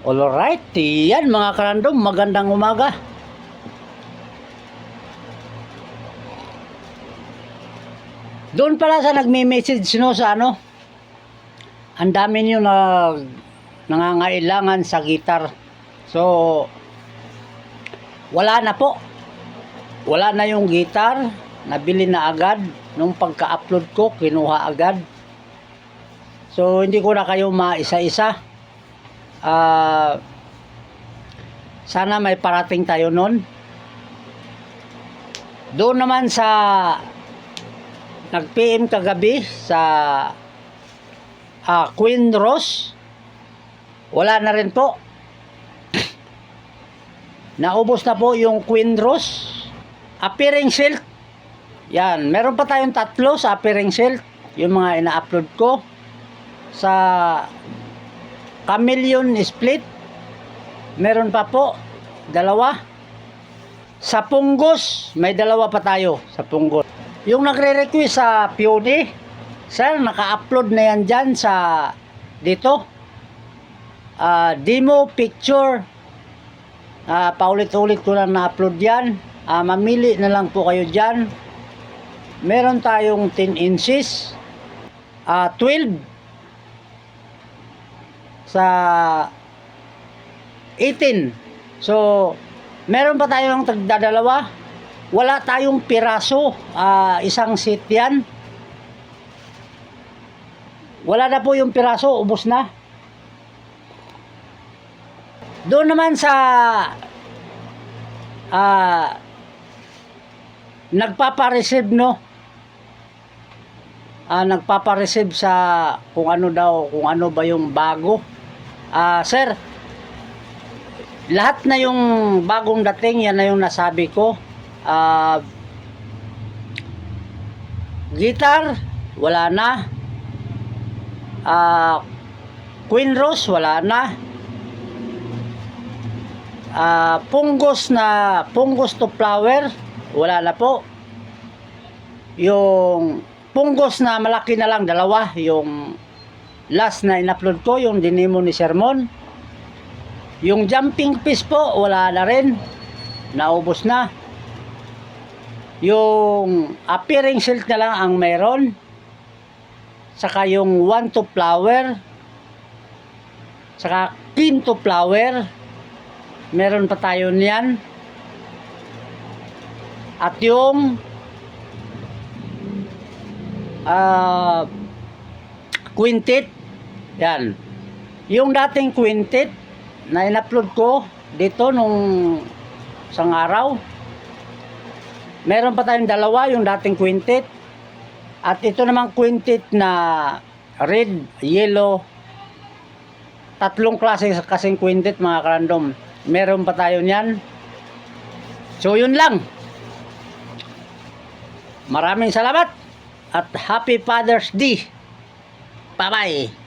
Alright, yan mga karandom, magandang umaga. Doon pala sa nagme-message no sa ano, ang dami nyo na nangangailangan sa gitar. So, wala na po. Wala na yung gitar, nabili na agad. Nung pagka-upload ko, kinuha agad. So, hindi ko na kayo maisa-isa. Sana may parating tayo nun. Doon naman sa nag-PM kagabi sa Queen Rose, wala na rin po. Naubos na po yung Queen Rose. Appearing silk, yan, meron pa tayong tatlo sa appearing silk, yung mga ina-upload ko. Sa Chameleon split, meron pa po dalawa. Sa Punggos, may dalawa pa tayo sa Punggos. Yung nagre-request sa Peony, sir, naka-upload na yan dyan sa dito, demo picture. Paulit-ulit ko lang na-upload yan. Mamili na lang po kayo dyan. Meron tayong 10 inches, 12 sa 18. So, meron pa tayong tagdadalawa. Wala tayong piraso. Isang set yan. Wala na po yung piraso. Ubos na. Doon naman sa nagpapa-receive no. Nagpapa-receive sa kung ano daw, kung ano ba yung bago. Sir, lahat na yung bagong dating, yan na yung nasabi ko. Guitar, wala na. Queen Rose, wala na. Punggos to flower, wala na po. Yung punggos na malaki na lang, dalawa. Yung last na in-upload ko, yung dinemo ni Sermon. Yung jumping piece po, wala na rin. Naubos na. Yung appearing silk na lang ang meron. Saka yung 1 to flower. Saka kin to flower. Meron pa tayo niyan. At yung quintet, yan. Yung dating quintet na in-upload ko dito nung isang araw, meron pa tayong dalawa, yung dating quintet. At ito namang quintet na red, yellow, tatlong klase kasing quintet mga karandom. Meron pa tayo niyan. So yun lang. Maraming salamat at Happy Father's Day. Bye-bye.